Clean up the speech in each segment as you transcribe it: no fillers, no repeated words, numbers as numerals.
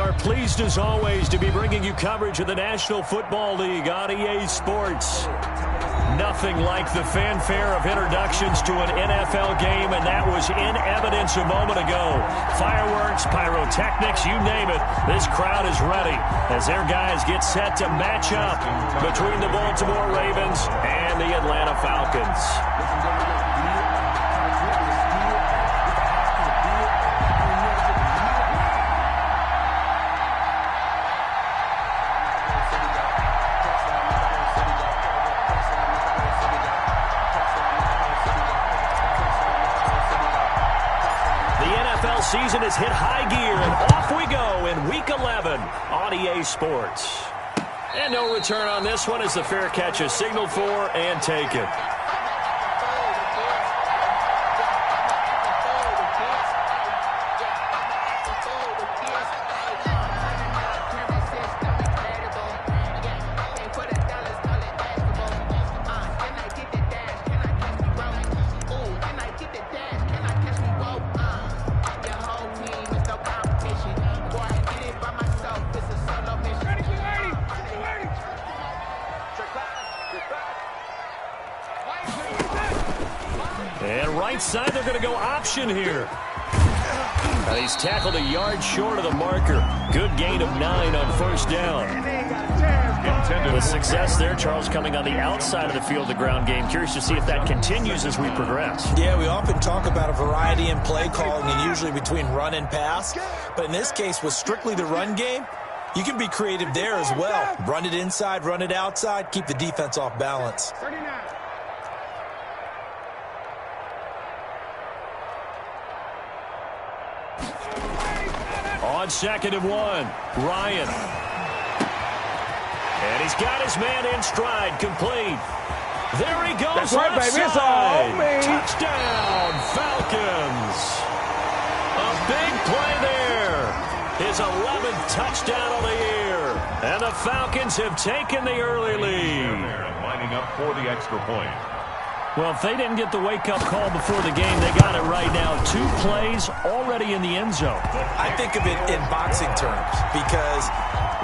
are pleased as always to be bringing you coverage of the National Football League on EA Sports. Nothing like the fanfare of introductions to an NFL game, and that was in evidence a moment ago. Fireworks, pyrotechnics, you name it. This crowd is ready as their guys get set to match up between the Baltimore Ravens and the Atlanta Falcons. Season has hit high gear, and off we go in Week 11 on EA Sports. And no return on this one as the fair catch is signaled for and taken. Side, they're going to go option here. He's tackled a yard short of the marker. Good gain of 9 on first down. With success there, Charles, coming on the outside of the field, the ground game. Curious to see if that continues as we progress. Yeah, we often talk about a variety in play calling and usually between run and pass. But in this case, with strictly the run game, you can be creative there as well. Run it inside, run it outside, keep the defense off balance. 39. On 2nd and 1, Ryan. And he's got his man in stride, complete. There he goes, that's right, baby. It's all me. Touchdown, Falcons. A big play there. His 11th touchdown of the year. And the Falcons have taken the early lead. Lining up for the extra point. Well, if they didn't get the wake-up call before the game, they got it right now. 2 plays already in the end zone. I think of it in boxing terms because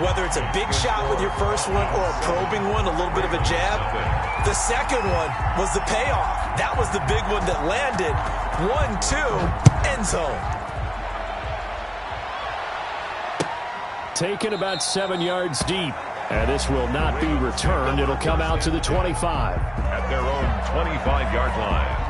whether it's a big shot with your first one or a probing one, a little bit of a jab, the second one was the payoff. That was the big one that landed. 1-2, end zone. Taken about 7 yards deep. And this will not be returned. It'll come out to the 25. At their own 25-yard line.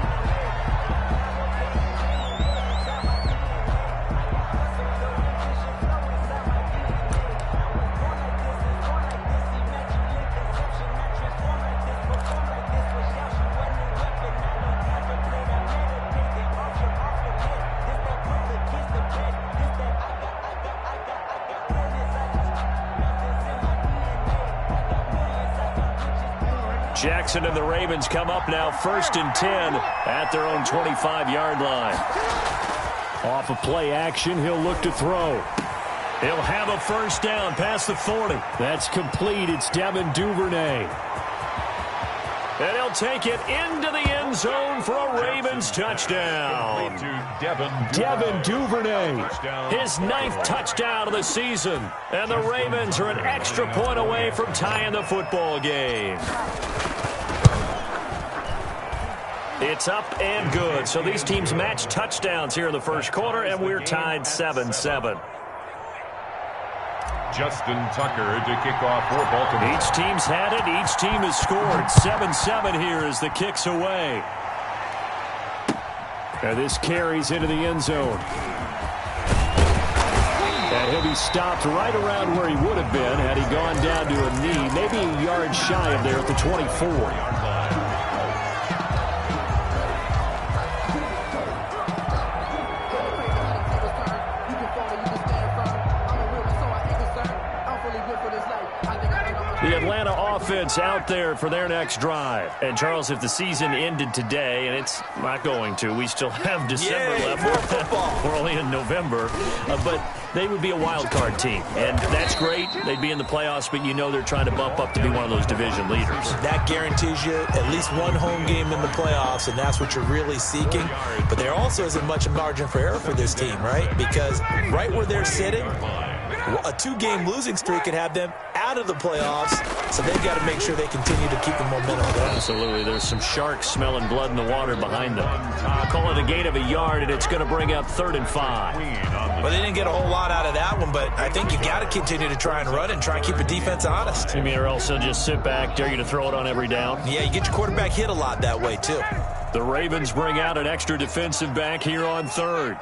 Jackson and the Ravens come up now 1st and 10 at their own 25-yard line. Off of play action, he'll look to throw. He'll have a first down past the 40. That's complete. It's Devin Duvernay. And he'll take it into the end zone for a Ravens touchdown. Devin Duvernay, his 9th touchdown of the season. And the Ravens are an extra point away from tying the football game. It's up and good. So these teams match touchdowns here in the first quarter, and we're tied 7-7. Justin Tucker to kick off for Baltimore. Each team's had it. Each team has scored. 7-7 here as the kick's away. And this carries into the end zone. And he'll be stopped right around where he would have been had he gone down to a knee, maybe a yard shy of there at the 24. The Atlanta offense out there for their next drive. And, Charles, if the season ended today, and it's not going to, we still have December left. We're only in November. But they would be a wild card team. And that's great. They'd be in the playoffs, but you know they're trying to bump up to be one of those division leaders. That guarantees you at least one home game in the playoffs, and that's what you're really seeking. But there also isn't much margin for error for this team, right? Because right where they're sitting, A 2-game losing streak could have them out of the playoffs, so they've got to make sure they continue to keep the momentum going. Absolutely. There's some sharks smelling blood in the water behind them. Call it a gain of a yard, and it's going to bring up 3rd and 5. Well, they didn't get a whole lot out of that one, but I think you got to continue to try and run and try and keep the defense honest. You mean or else they'll just sit back, dare you to throw it on every down? Yeah, you get your quarterback hit a lot that way, too. The Ravens bring out an extra defensive back here on 3rd.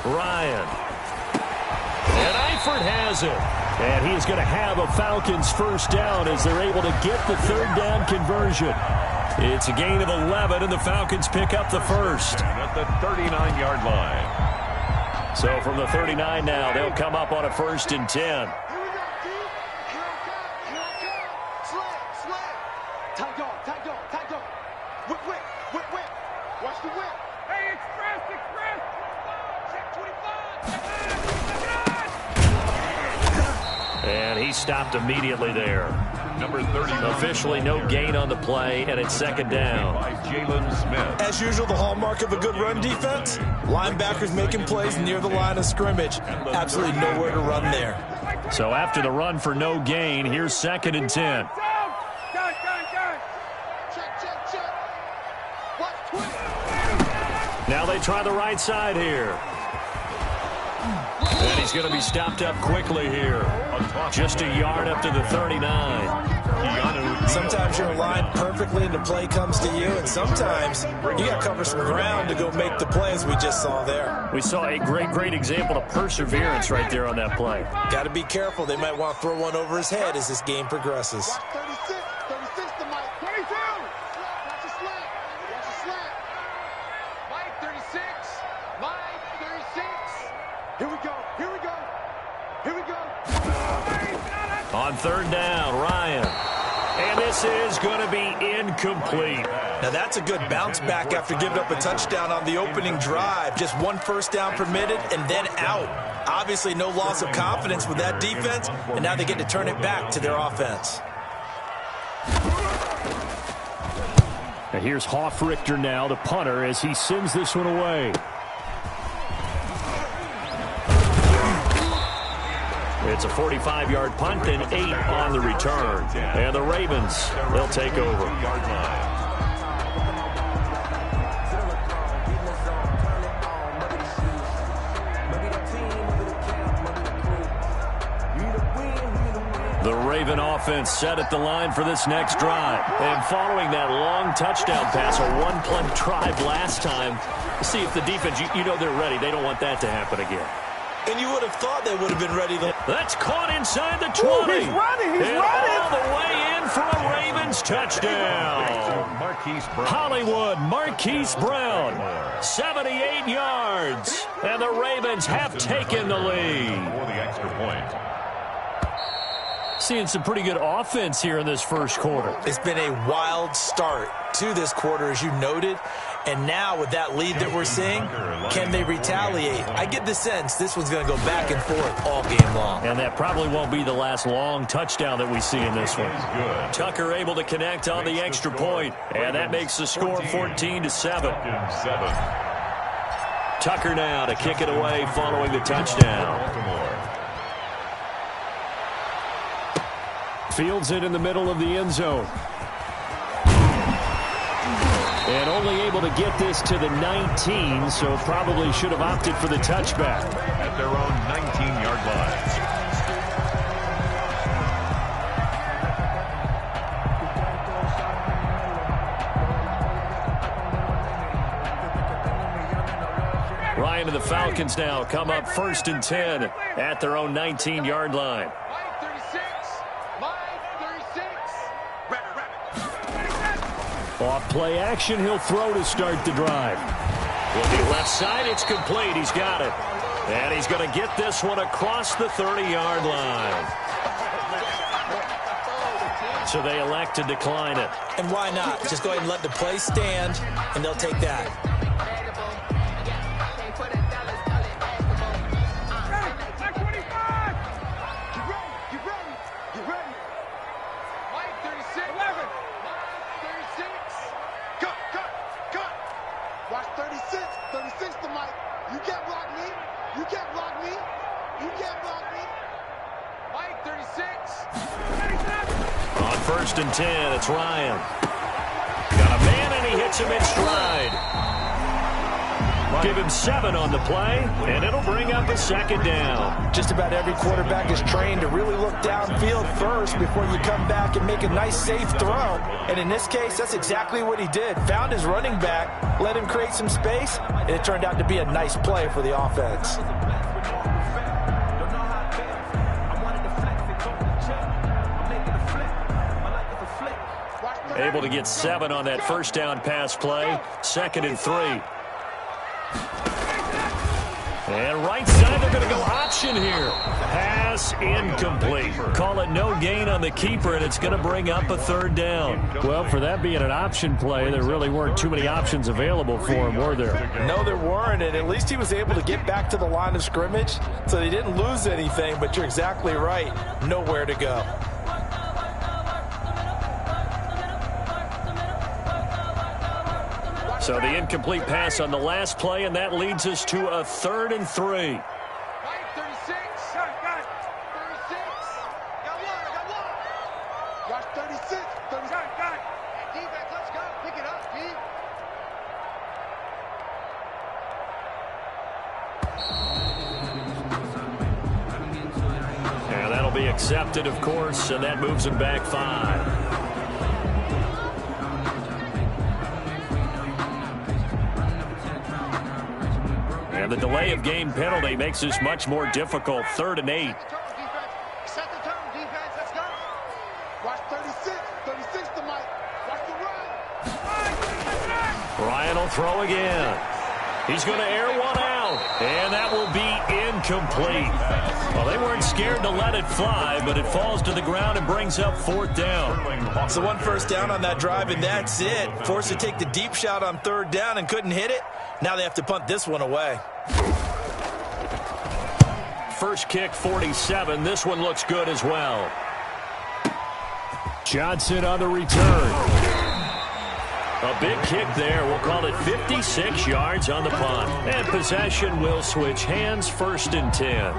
Ryan. And Eifert has it. And he's going to have a Falcons first down as they're able to get the 3rd down conversion. It's a gain of 11, and the Falcons pick up the first. At the 39-yard line. So from the 39 now, they'll come up on a 1st and 10. And he stopped immediately there. Number 30. Officially no gain on the play, and it's 2nd down. By Jalen Smith. As usual, the hallmark of a good run defense, linebackers making plays near the line of scrimmage. Absolutely nowhere to run there. So after the run for no gain, here's 2nd and 10. Now they try the right side here. And he's going to be stopped up quickly here. Just a yard up to the 39. Sometimes you're aligned perfectly and the play comes to you, and sometimes you got to cover some ground to go make the play, as we just saw there. We saw a great example of perseverance right there on that play. Got to be careful. They might want to throw one over his head as this game progresses. 36 to Mike. 22. Watch the slant. Watch the slant. Mike 36. Mike 36. Here we go. Here we go. Here we go. On 3rd down, Ryan. And this is going to be incomplete. Now that's a good bounce back after giving up a touchdown on the opening drive. Just 1 first down permitted and then out. Obviously no loss of confidence with that defense, and now they get to turn it back to their offense. Now here's Hoffrichter now, the punter, as he sends this one away. It's a 45-yard punt and 8 on the return. And the Ravens, they'll take over. The Raven offense set at the line for this next drive. And following that long touchdown pass, a one-play drive last time, see if the defense, you know they're ready. They don't want that to happen again. And you would have thought they would have been ready. That's caught inside the 20. Ooh, he's running. He's running. All the way in for a Ravens touchdown. Hollywood Marquise Brown, 78 yards. And the Ravens have taken the lead. For the extra point. Seeing some pretty good offense here in this first quarter. It's been a wild start to this quarter, as you noted. And now with that lead that we're seeing, can they retaliate? I get the sense this one's going to go back and forth all game long. And that probably won't be the last long touchdown that we see in this one. Tucker able to connect on the extra point, and that makes the score 14-7. Tucker now to kick it away following the touchdown. Fields it in the middle of the end zone. And only able to get this to the 19, so probably should have opted for the touchback. At their own 19-yard line. Ryan and the Falcons now come up 1st and 10 at their own 19-yard line. Off play action, he'll throw to start the drive. With the left side, it's complete. He's got it. And he's going to get this one across the 30-yard line. So they elect to decline it. And why not? Just go ahead and let the play stand, and they'll take that. You can't block me. You can't block me. You can't block me. Mike, 36. On 1st and 10, it's Ryan. Got a man, and he hits him in stride. Give him 7 on the play, and it'll bring up a 2nd down. Just about every quarterback is trained to really look downfield first before you come back and make a nice, safe throw. And in this case, that's exactly what he did. Found his running back, let him create some space, and it turned out to be a nice play for the offense. Able to get 7 on that 1st down pass play. 2nd and 3. And right side, they're going to go option here. Pass incomplete. Call it no gain on the keeper, and it's going to bring up a 3rd down. Well, for that being an option play, there really weren't too many options available for him, were there? No, there weren't, and at least he was able to get back to the line of scrimmage, so they didn't lose anything, but you're exactly right. Nowhere to go. So the incomplete pass on the last play, and that leads us to a 3rd and 3. Mike, 36. 36. Got one. Watch 36. 36. Defense, let's go. Pick it up, D. Yeah, that'll be accepted, of course, and that moves him back 5. And the delay of game penalty makes this much more difficult. 3rd and 8. Set the tone, defense. Let's go. Watch 36. 36 to Mike. Watch the run. Ryan will throw again. He's going to air one out, and that will be incomplete. Well, they weren't scared to let it fly, but it falls to the ground and brings up 4th down. So 1 first down on that drive, and that's it. Forced to take the deep shot on 3rd down and couldn't hit it. Now they have to punt this one away. First kick, 47. This one looks good as well. Johnson on the return. A big kick there. We'll call it 56 yards on the punt. And possession will switch hands. 1st and 10.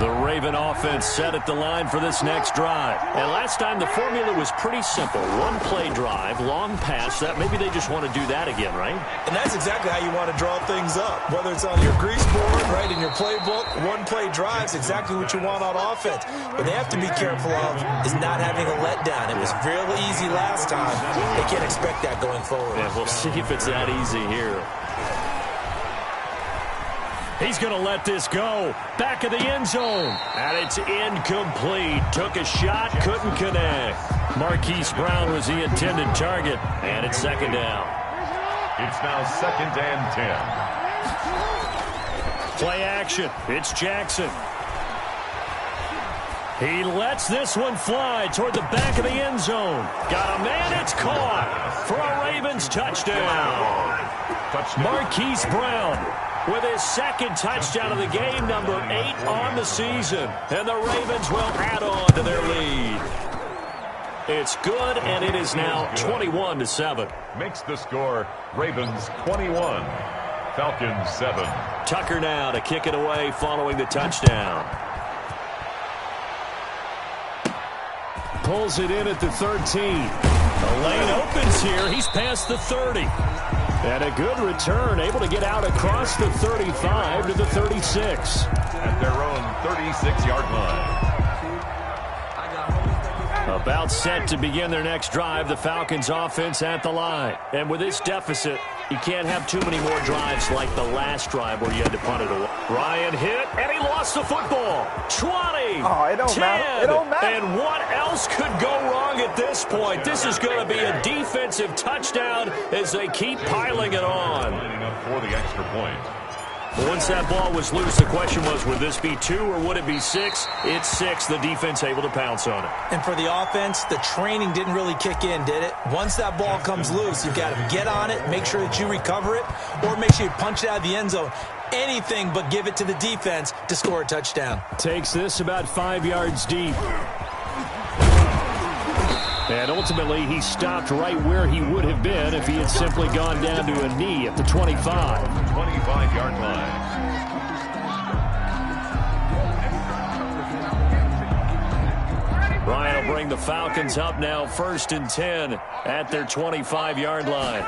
The Raven offense set at the line for this next drive. And last time the formula was pretty simple. 1-play drive, long pass. That maybe they just want to do that again, right? And that's exactly how you want to draw things up. Whether it's on your grease board, right, in your playbook, 1-play drive is exactly what you want on offense. What they have to be careful of is not having a letdown. It was real easy last time. They can't expect that going forward. And we'll see if it's that easy here. He's going to let this go. Back of the end zone. And it's incomplete. Took a shot, couldn't connect. Marquise Brown was the intended target. And it's 2nd down. It's now 2nd and 10. Play action. It's Jackson. He lets this one fly toward the back of the end zone. Got a man. It's caught for a Ravens touchdown. Marquise Brown with his 2nd touchdown of the game, number 8 on the season. And the Ravens will add on to their lead. It's good, and it is now 21-7. Makes the score Ravens 21, Falcons 7. Tucker now to kick it away following the touchdown. Pulls it in at the 13. The lane opens here. He's past the 30. And a good return, able to get out across the 35 to the 36. At their own 36-yard line. About set to begin their next drive, the Falcons offense at the line. And with this deficit, you can't have too many more drives like the last drive where you had to punt it away. Ryan hit, and he lost the football. 20, oh, it don't 10, matter. It don't matter. And what else could go wrong at this point? This is going to be a defensive touchdown as they keep piling it on. Lining up for the extra point. But once that ball was loose, the question was, would this be 2 or would it be 6? It's 6. The defense able to pounce on it. And for the offense, the training didn't really kick in, did it? Once that ball comes loose, you've got to get on it, make sure that you recover it, or make sure you punch it out of the end zone. anything but give it to the defense to score a touchdown. Takes this about 5 yards deep. And ultimately, he stopped right where he would have been if he had simply gone down to a knee at the 25. 25-yard line. Ryan will bring the Falcons up now 1st and 10 at their 25-yard line.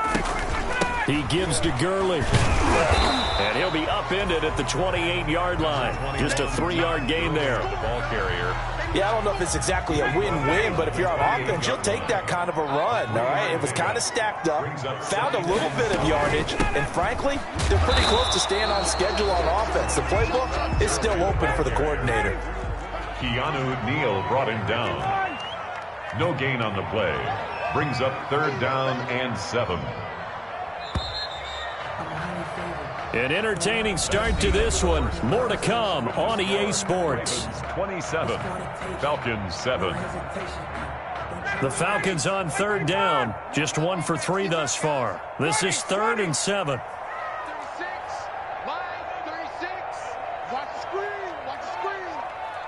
He gives to Gurley. And he'll be upended at the 28-yard line. Just a 3-yard gain there. Ball carrier. Yeah, I don't know if it's exactly a win-win, but if you're on offense, you'll take that kind of a run, all right? It was kind of stacked up, found a little bit of yardage, and frankly, they're pretty close to staying on schedule on offense. The playbook is still open for the coordinator. Keanu Neal brought him down. No gain on the play. Brings up 3rd down and 7. An entertaining start to this one. More to come on EA Sports. 27. Falcons 7. The Falcons on 3rd down. Just 1 for 3 thus far. This is 3rd and 7. 36, line 36. Watch the screen, watch the screen.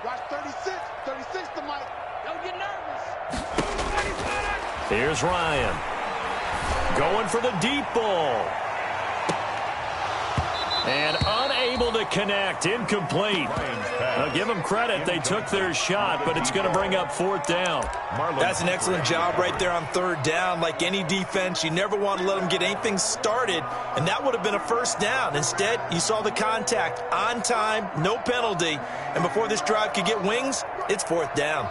Watch 36, 36 to Mike. Don't get nervous. Here's Ryan. Going for the deep ball. And unable to connect. Incomplete. Now give them credit. They took their shot, but it's going to bring up 4th down. That's an excellent job right there on 3rd down. Like any defense, you never want to let them get anything started, and that would have been a 1st down. Instead, you saw the contact on time, no penalty, and before this drive could get wings, it's 4th down.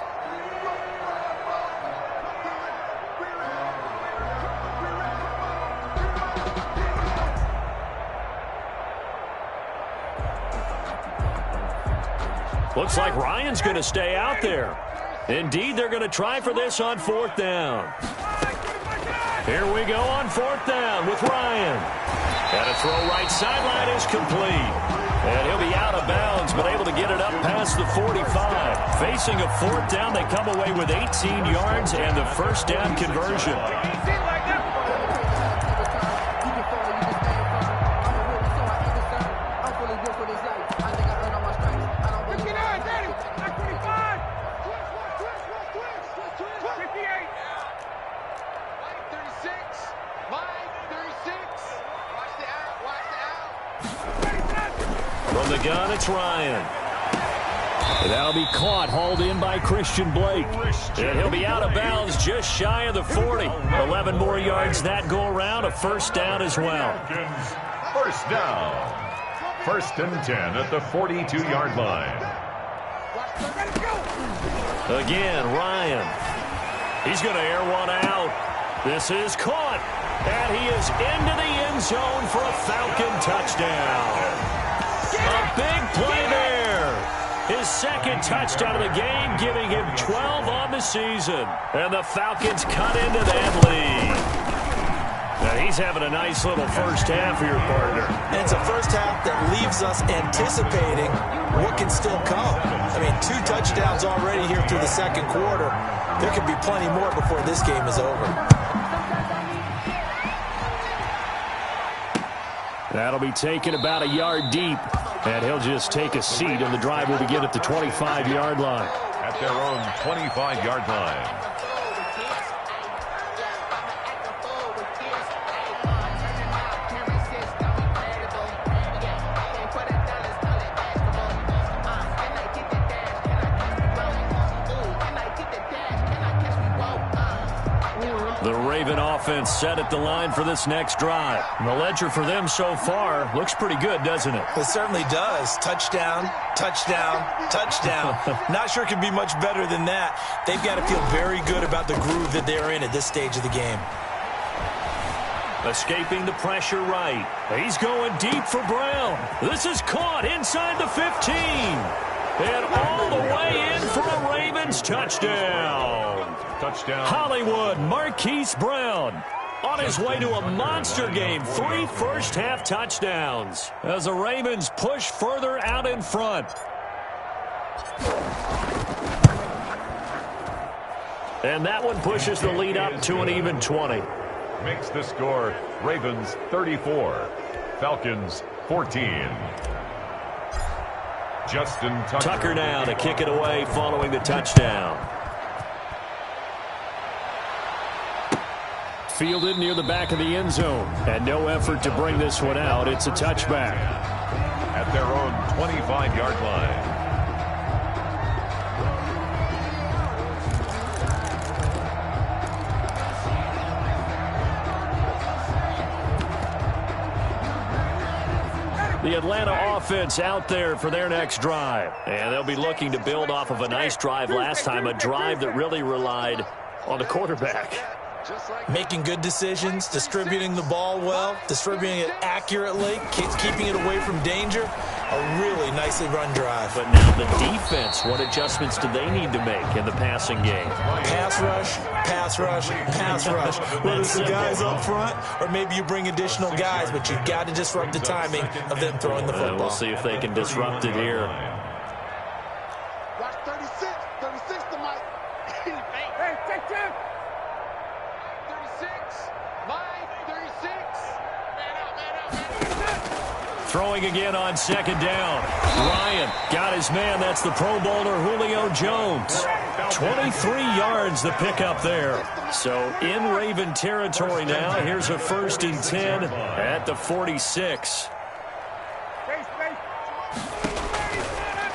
Looks like Ryan's going to stay out there. Indeed, they're going to try for this on 4th down. Here we go on 4th down with Ryan. And a throw right sideline is complete. And he'll be out of bounds, but able to get it up past the 45. Facing a 4th down, they come away with 18 yards and the 1st down conversion. From the gun, it's Ryan. And that'll be caught, hauled in by Christian Blake. And he'll be out of bounds just shy of the 40. 11 more yards that go around, a 1st down as well. 1st down. 1st and 10 at the 42-yard line. Again, Ryan. He's going to air one out. This is caught. And he is into the end zone for a Falcon touchdown. A big play there. His 2nd touchdown of the game, giving him 12 on the season. And the Falcons cut into that lead. Now he's having a nice little 1st half here, partner. And it's a 1st half that leaves us anticipating what can still come. I mean, 2 touchdowns already here through the 2nd quarter. There could be plenty more before this game is over. That'll be taken about a yard deep. And he'll just take a seat, and the drive will begin at the 25-yard line. At their own 25-yard line. The Raven offense set at the line for this next drive. And the ledger for them so far looks pretty good, doesn't it? It certainly does. Touchdown, touchdown, touchdown. Not sure it can be much better than that. They've got to feel very good about the groove that they're in at this stage of the game. Escaping the pressure right. He's going deep for Brown. This is caught inside the 15. And all the way in for a Ravens touchdown. Touchdown. Hollywood Marquise Brown on his way to a monster game. 3 first-half touchdowns as the Ravens push further out in front. And that one pushes the lead up to an even 20. Makes the score Ravens 34, Falcons 14. Justin Tucker now to kick it away following the touchdown. Fielded near the back of the end zone. And no effort to bring this one out. It's a touchback. At their own 25-yard line. The Atlanta offense out there for their next drive. And they'll be looking to build off of a nice drive last time, a drive that really relied on the quarterback. Making good decisions, distributing the ball well, distributing it accurately, keeping it away from danger. A really nicely run drive. But now the defense, what adjustments do they need to make in the passing game? Pass rush, pass rush, pass rush. Whether it's the guys up front or maybe you bring additional guys, but you've got to disrupt the timing of them throwing the football. We'll see if they can disrupt it here. Watch 36 to Mike. Hey, take 10. 36, Mike, 36. Man out. Throwing again on second down. Ryan got his man. That's the Pro Bowler Julio Jones. 23 yards the pickup there. So in Raven territory now. Here's a 1st and 10 at the 46.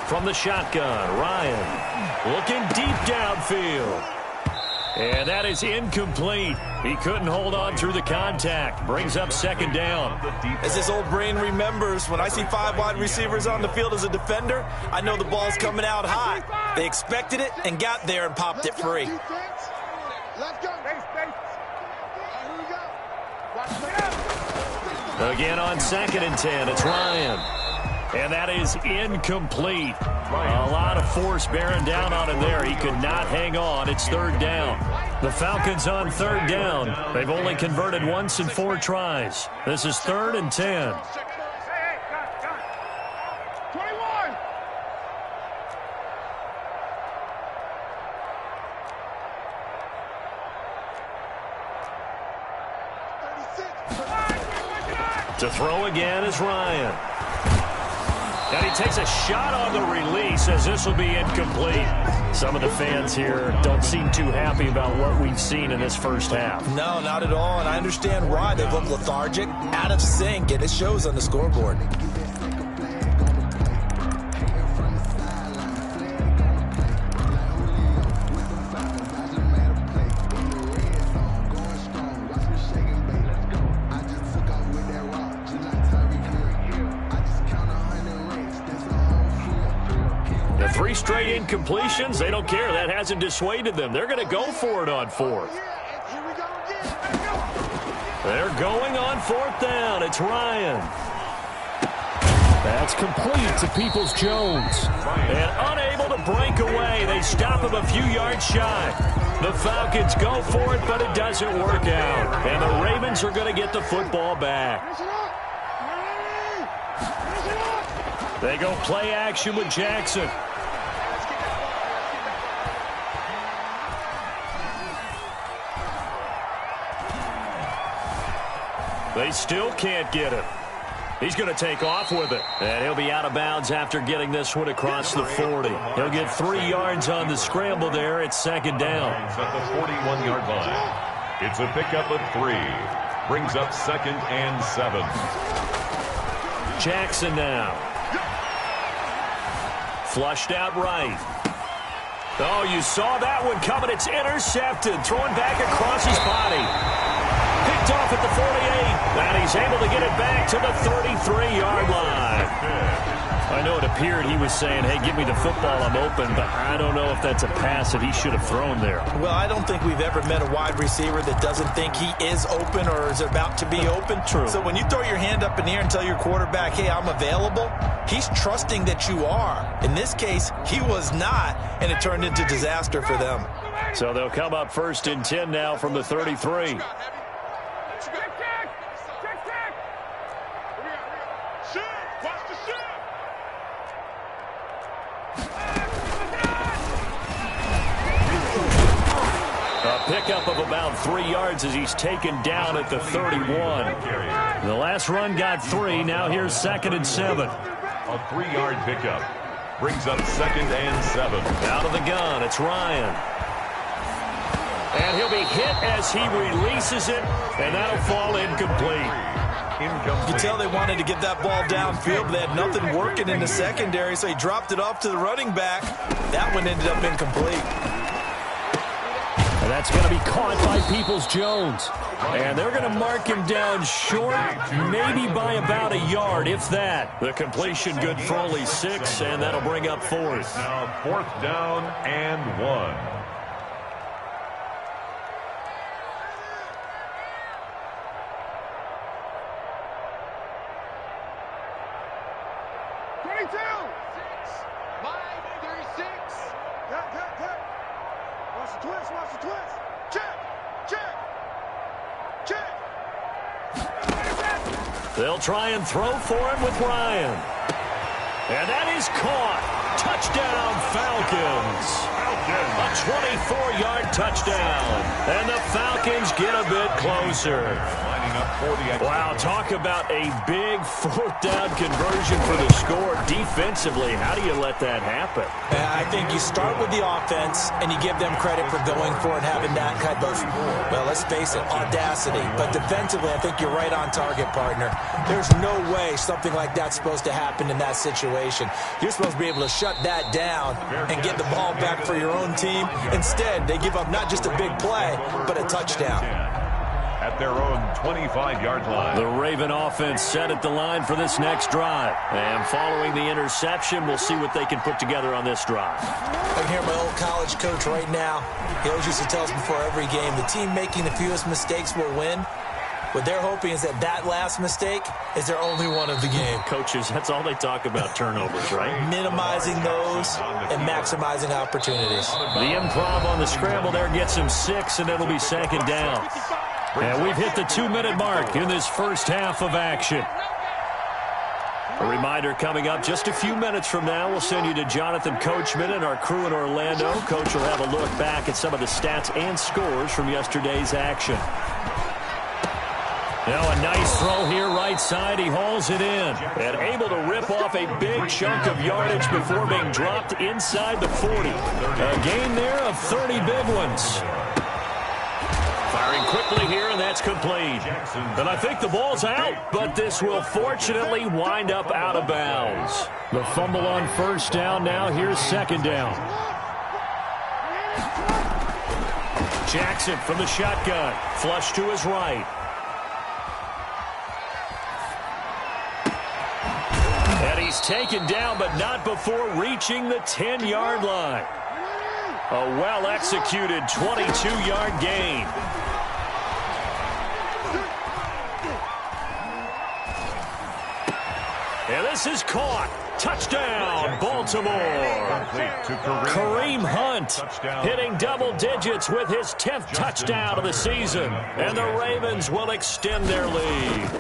From the shotgun, Ryan looking deep downfield. And that is incomplete. He couldn't hold on through the contact. Brings up second down. As his old brain remembers, when I see 5 wide receivers on the field as a defender, I know the ball's coming out high. They expected it and got there and popped it free. Let's go. Again on 2nd and 10, it's Ryan. And that is incomplete. A lot of force bearing down on him there. He could not hang on. It's 3rd down. The Falcons on 3rd down. They've only converted once in 4 tries. This is 3rd and 10. 21. To throw again is Ryan. And he takes a shot on the release as this will be incomplete. Some of the fans here don't seem too happy about what we've seen in this first half. No, not at all, and I understand why. They look lethargic, out of sync, and it shows on the scoreboard. The 3 straight incompletions, they don't care. That hasn't dissuaded them. They're going to go for it on 4th. They're going on 4th down. It's Ryan. That's complete to Peoples-Jones. And unable to break away. They stop him a few yards shy. The Falcons go for it, but it doesn't work out. And the Ravens are going to get the football back. They go play action with Jackson. They still can't get him. He's going to take off with it. And he'll be out of bounds after getting this one across the 40. He'll get 3 yards on the scramble there. It's 2nd down. At the 41-yard line. It's a pickup of 3. Brings up 2nd and 7. Jackson now. Flushed out right. Oh, you saw that one coming. It's intercepted. Throwing back across his body. Picked off at the 48, and he's able to get it back to the 33-yard line. I know it appeared he was saying, hey, give me the football, I'm open, but I don't know if that's a pass that he should have thrown there. Well, I don't think we've ever met a wide receiver that doesn't think he is open or is about to be open. True. So when you throw your hand up in the air and tell your quarterback, hey, I'm available, he's trusting that you are. In this case, he was not, and it turned into disaster for them. So they'll come up 1st and 10 now from the 33. pickup of about 3 yards as he's taken down at the 31. The last run got 3. Now here's 2nd and 7. A 3-yard pickup brings up 2nd and 7. Out of the gun, it's Ryan. And he'll be hit as he releases it, and that'll fall incomplete. You can tell they wanted to get that ball downfield, but they had nothing working in the secondary, so he dropped it off to the running back. That one ended up incomplete. And that's going to be caught by Peoples-Jones. And they're going to mark him down short, maybe by about a yard, if that. The completion good for only 6, and that'll bring up 4th. Now 4th down and 1. They'll try and throw for him with Ryan. And that is caught. Touchdown, Falcons. A 24-yard touchdown. And the Falcons get a bit closer. Wow, talk about a big 4th down conversion for the score. Defensively, how do you let that happen? I think you start with the offense, and you give them credit for going for it and having that kind of, well, let's face it, audacity. But defensively, I think you're right on target, partner. There's no way something like that's supposed to happen in that situation. You're supposed to be able to shut that down and get the ball back for your own team. Instead, they give up not just a big play, but a touchdown. At their own 25-yard line. The Raven offense set at the line for this next drive. And following the interception, we'll see what they can put together on this drive. I can hear my old college coach right now. He always used to tell us before every game, the team making the fewest mistakes will win. What they're hoping is that last mistake is their only one of the game. Coaches, that's all they talk about, turnovers, right? Minimizing those and maximizing opportunities. The improv on the scramble there gets him 6, and it'll be 2nd down. And we've hit the 2-minute mark in this first half of action. A reminder coming up just a few minutes from now, we'll send you to Jonathan Coachman and our crew in Orlando. Coach will have a look back at some of the stats and scores from yesterday's action. Now a nice throw here right side. He hauls it in. And able to rip off a big chunk of yardage before being dropped inside the 40. A gain there of 30 big ones. Firing quickly here, and that's complete. And I think the ball's out, but this will fortunately wind up out of bounds. The fumble on 1st down. Now here's 2nd down. Jackson from the shotgun. Flush to his right. And he's taken down, but not before reaching the 10-yard line. A well-executed 22-yard gain. And this is caught. Touchdown, Baltimore. Kareem Hunt hitting double digits with his 10th touchdown of the season. And the Ravens will extend their lead.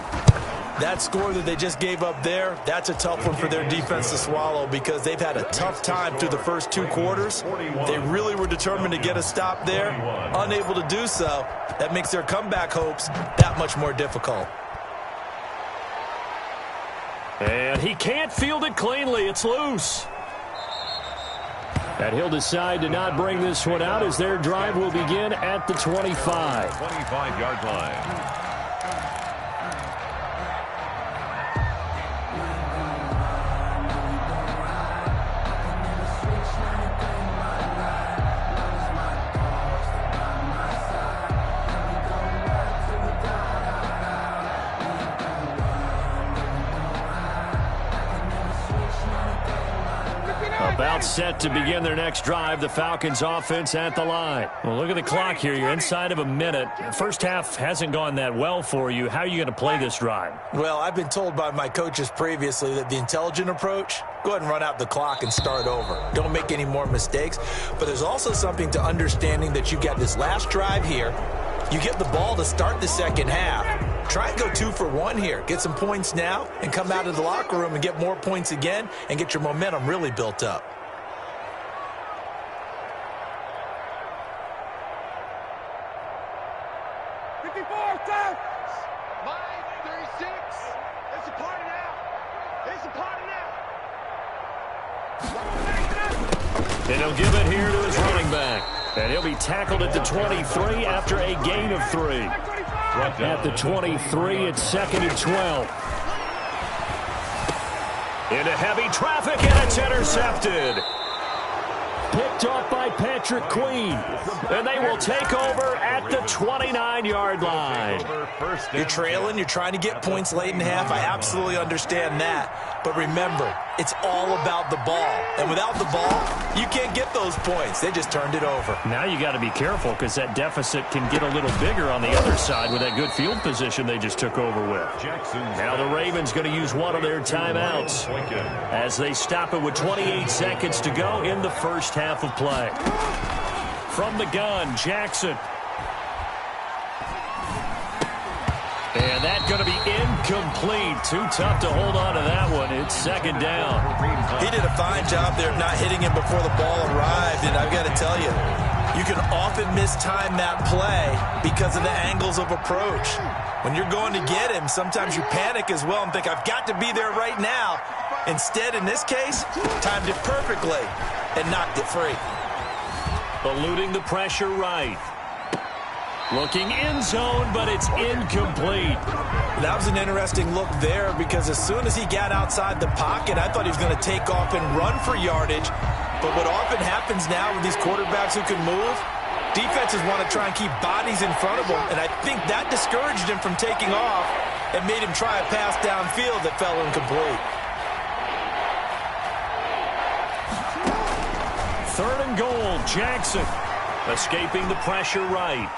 That score that they just gave up there, that's a tough one for their defense to swallow because they've had a tough time through the first 2 quarters. They really were determined to get a stop there. Unable to do so, that makes their comeback hopes that much more difficult. And he can't field it cleanly. It's loose. And he'll decide to not bring this one out as their drive will begin at the 25. 25-yard line. About set to begin their next drive, the Falcons offense at the line. Well, look at the clock here. You're inside of a minute. First half hasn't gone that well for you. How are you going to play this drive? Well, I've been told by my coaches previously that the intelligent approach, go ahead and run out the clock and start over. Don't make any more mistakes. But there's also something to understanding that you got this last drive here. You get the ball to start the second half. Try and go 2 for 1 here. Get some points now and come out of the locker room and get more points again and get your momentum really built up. And he'll give it here to his running back. And he'll be tackled at the 23 after a gain of 3. At the 23, it's 2nd and 12. Into heavy traffic, and it's intercepted. Picked up by Patrick Queen. And they will take over at the 29-yard line. You're trailing. You're trying to get points late in half. I absolutely understand that. But remember, it's all about the ball. And without the ball, you can't get those points. They just turned it over. Now you got to be careful because that deficit can get a little bigger on the other side with that good field position they just took over with. Now the Ravens going to use one of their timeouts as they stop it with 28 seconds to go in the first half of play. From the gun, Jackson. And that's going to be incomplete. Too tough to hold on to that one. It's 2nd down. He did a fine job there of not hitting him before the ball arrived. And I've got to tell you, you can often mistime that play because of the angles of approach. When you're going to get him, sometimes you panic as well and think, I've got to be there right now. Instead, in this case, timed it perfectly and knocked it free. Eluding the pressure right. Looking end zone, but it's incomplete. That was an interesting look there because as soon as he got outside the pocket, I thought he was going to take off and run for yardage. But what often happens now with these quarterbacks who can move, defenses want to try and keep bodies in front of them, and I think that discouraged him from taking off and made him try a pass downfield that fell incomplete. 3rd and goal, Jackson. Escaping the pressure right.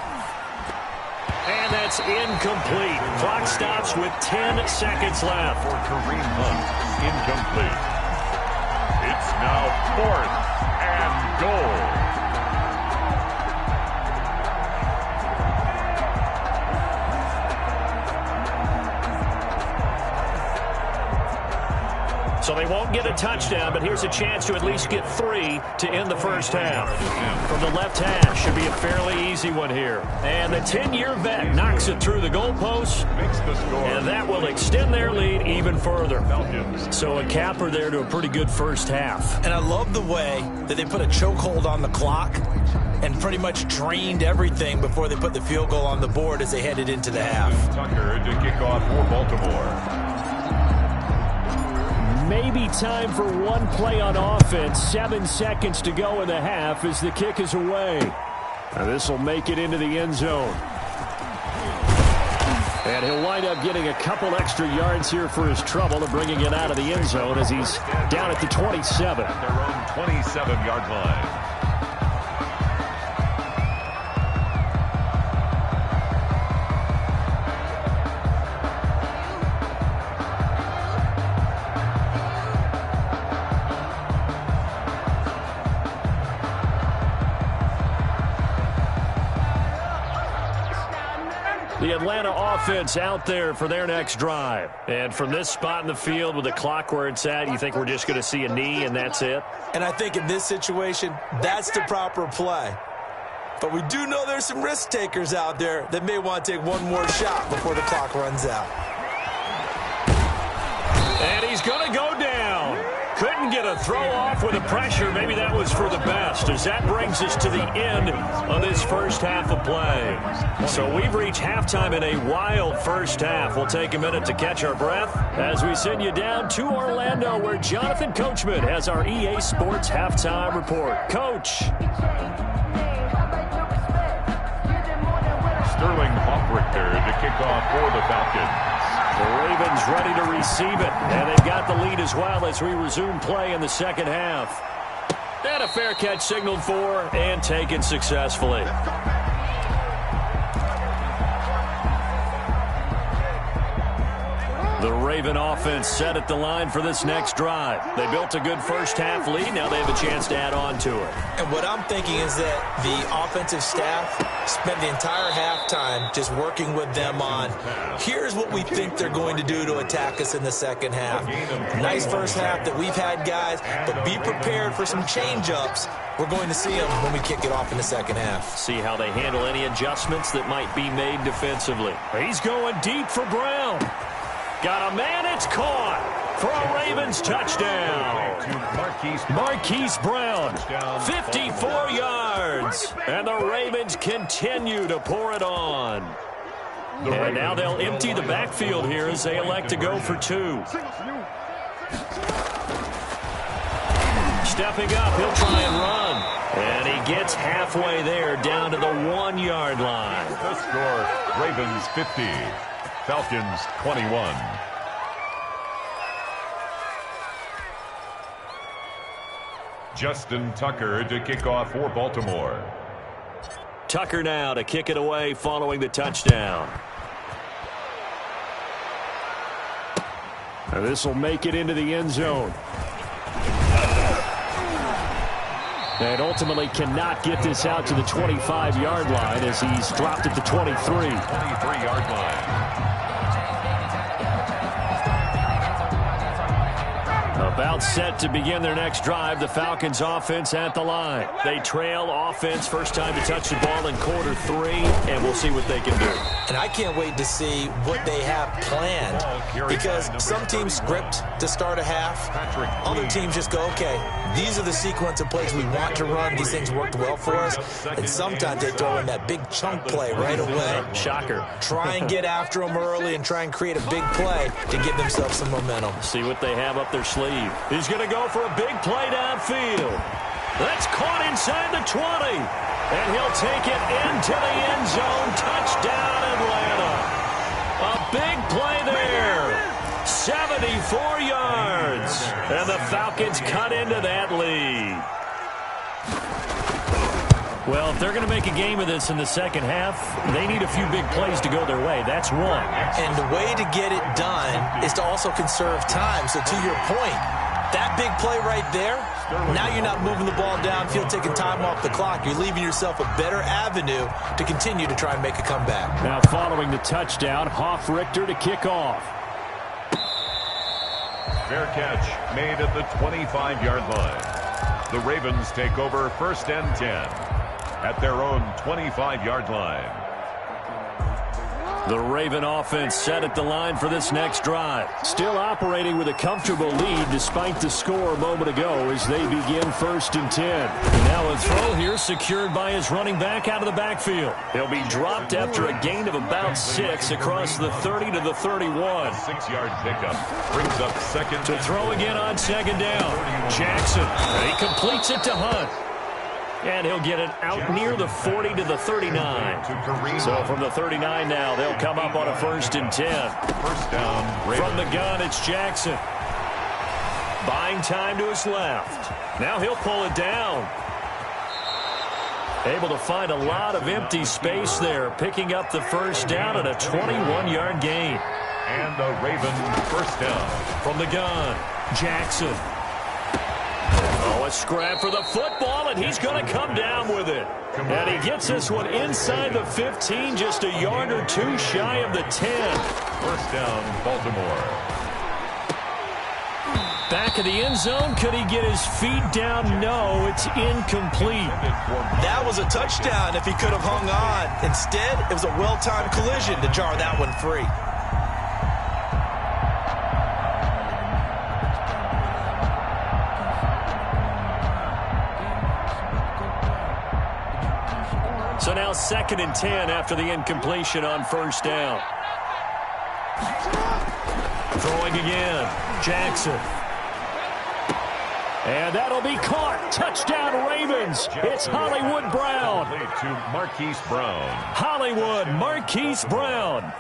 And that's incomplete. Clock stops with 10 seconds left. For Kareem Hunt, incomplete. It's now 4th and goal. So they won't get a touchdown, but here's a chance to at least get 3 to end the first half. From the left hash, should be a fairly easy one here. And the 10-year vet knocks it through the goalpost, and that will extend their lead even further. So a capper there to a pretty good first half. And I love the way that they put a chokehold on the clock and pretty much drained everything before they put the field goal on the board as they headed into the half. Tucker to kick off for Baltimore. Maybe time for one play on offense. 7 seconds to go in the half as the kick is away. And this will make it into the end zone. And he'll wind up getting a couple extra yards here for his trouble and bringing it out of the end zone as he's down at the 27. At their own 27-yard line. The Atlanta offense out there for their next drive. And from this spot in the field with the clock where it's at, you think we're just going to see a knee and that's it? And I think in this situation, that's the proper play. But we do know there's some risk takers out there that may want to take one more shot before the clock runs out. And he's going to go down. Couldn't get a throw off with the pressure. Maybe that was for the best, as that brings us to the end of this first half of play. So we've reached halftime in a wild first half. We'll take a minute to catch our breath as we send you down to Orlando, where Jonathan Coachman has our EA Sports halftime report. Coach. Sterling Hoffrichter to kick off for the Falcons. The Ravens ready to receive it, and they've got the lead as well as we resume play in the second half. And a fair catch signaled for and taken successfully. The Raven offense set at the line for this next drive. They built a good first half lead. Now they have a chance to add on to it. And what I'm thinking is that the offensive staff spent the entire halftime just working with them on, here's what we think they're going to do to attack us in the second half. Nice first half that we've had, guys, but be prepared for some change-ups. We're going to see them when we kick it off in the second half. See how they handle any adjustments that might be made defensively. He's going deep for Brown. Got a man, it's caught. for a Ravens touchdown. Marquise Brown, 54 yards. And the Ravens continue to pour it on. And now they'll empty the backfield here as they elect to go for 2. Stepping up, he'll try and run. And he gets halfway there, down to the 1-yard line. The score, Ravens 50, Falcons 21. Justin Tucker to kick off for Baltimore. Tucker now to kick it away following the touchdown. And this will make it into the end zone. And ultimately cannot get this out to the 25-yard line as he's dropped at the 23. 23-yard line. About set to begin their next drive, the Falcons offense at the line. They trail offense, first time to touch the ball in quarter 3, and we'll see what they can do. And I can't wait to see what they have planned, because some teams script to start a half. Other teams just go, okay, these are the sequence of plays we want to run. These things worked well for us. And sometimes they throw in that big chunk play right away. Shocker. Try and get after them early and try and create a big play to give themselves some momentum. See what they have up their sleeve. He's going to go for a big play downfield. That's caught inside the 20. And he'll take it into the end zone. Touchdown, Atlanta. A big play there. 74 yards. And the Falcons cut into that lead. Well, if they're going to make a game of this in the second half, they need a few big plays to go their way. That's one. And the way to get it done is to also conserve time. So to your point, that big play right there, now you're not moving the ball downfield, taking time off the clock. You're leaving yourself a better avenue to continue to try and make a comeback. Now following the touchdown, Hoff-Richter to kick off. Fair catch made at the 25-yard line. The Ravens take over first and 10 at their own 25-yard line. The Raven offense set at the line for this next drive. Still operating with a comfortable lead despite the score a moment ago as they begin first and 10. And now a throw here secured by his running back out of the backfield. He'll be dropped after a gain of about 6 across the 30 to the 31. 6-yard pickup brings up second. To throw again on second down. Jackson. And he completes it to Hunt. And he'll get it out near the 40 to the 39. So from the 39 now, they'll come up on a first and 10. First down. Ravens. From the gun, it's Jackson. Buying time to his left. Now he'll pull it down. Able to find a lot of empty space there, picking up the first down at a 21-yard gain. And a Raven first down. From the gun, Jackson. Oh, a scrap for the football, and he's going to come down with it. And he gets this one inside the 15, just a yard or two shy of the 10. First down, Baltimore. Back of the end zone. Could he get his feet down? No, it's incomplete. That was a touchdown if he could have hung on. Instead, it was a well-timed collision to jar that one free. So now second and 10 after the incompletion on first down. Throwing again. Jackson. And that'll be caught. Touchdown, Ravens. It's Hollywood Brown. To Marquise Brown. Hollywood, Marquise Brown.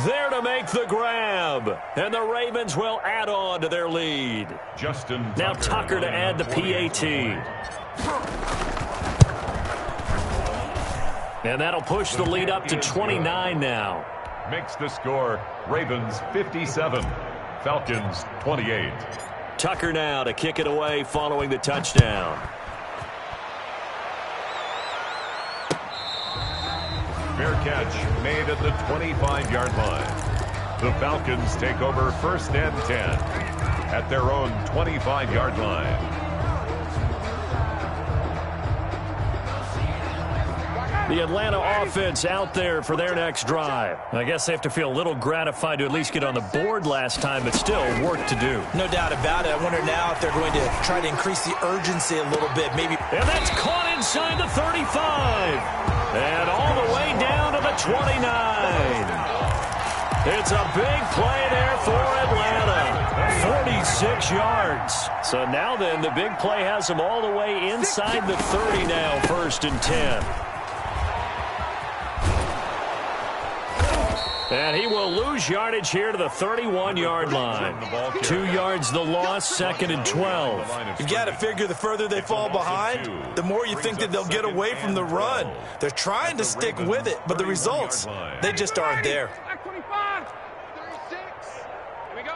There to make the grab. And the Ravens will add on to their lead. Justin Tucker. Now Tucker to add the PAT. And that'll push the lead up to 29 now. Makes the score Ravens 57, Falcons 28. Tucker now to kick it away following the touchdown. Fair catch made at the 25-yard line. The Falcons take over first and 10 at their own 25-yard line. The Atlanta offense out there for their next drive. I guess they have to feel a little gratified to at least get on the board last time, but still work to do. No doubt about it. I wonder now if they're going to try to increase the urgency a little bit. Maybe. And that's caught inside the 35. And all the way down to the 29. It's a big play there for Atlanta. 46 yards. So now then, the big play has them all the way inside the 30 now, 1st and 10. And he will lose yardage here to the 31-yard line. 2 yards the loss, 2nd and 12. You've got to figure the further they fall behind, the more you think that they'll get away from the run. They're trying to stick with it, but the results, they just aren't there. 25, 36. Here we go.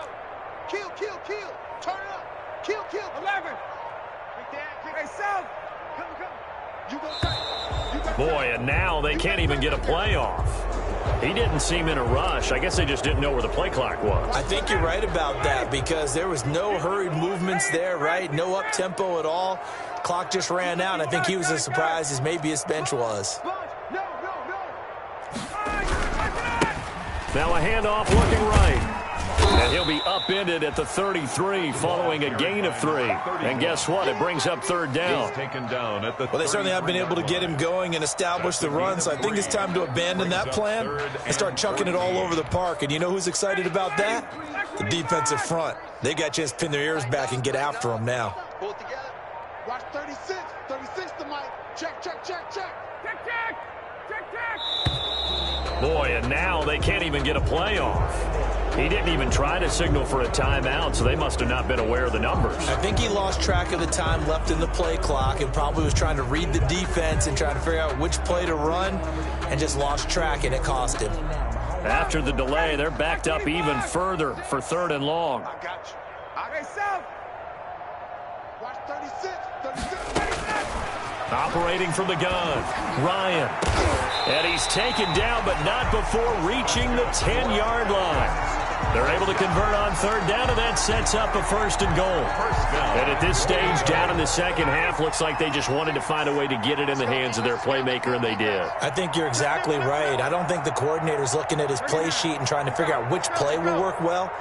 Kill, kill, kill. Turn it up. Kill, kill. 11. Hey, South. Come. You go tight. Boy, and now they can't even get a play off. He didn't seem in a rush. I guess they just didn't know where the play clock was. I think you're right about that because there was no hurried movements there, right? No up-tempo at all. Clock just ran out. I think he was as surprised as maybe his bench was. No. Now a handoff looking right. And he'll be upended at the 33 following a gain of 3. And guess what? It brings up 3rd down. Well, they certainly have been able to get him going and establish the run, so I think it's time to abandon that plan and start chucking it all over the park. And you know who's excited about that? The defensive front. They got a chance to pin their ears back and get after him now. Pull it together. Watch 36. 36 to Mike. Check. Check. Boy, and now they can't even get a play off. He didn't even try to signal for a timeout, so they must have not been aware of the numbers. I think he lost track of the time left in the play clock and probably was trying to read the defense and trying to figure out which play to run and just lost track, and it cost him. After the delay, they're backed up even further for 3rd and long. I got you. Okay, South. Watch 36. Operating from the gun, Ryan. And he's taken down, but not before reaching the 10-yard line. They're able to convert on 3rd down, and that sets up a 1st and goal. And at this stage, down in the second half, looks like they just wanted to find a way to get it in the hands of their playmaker, and they did. I think you're exactly right. I don't think the coordinator's looking at his play sheet and trying to figure out which play will work well.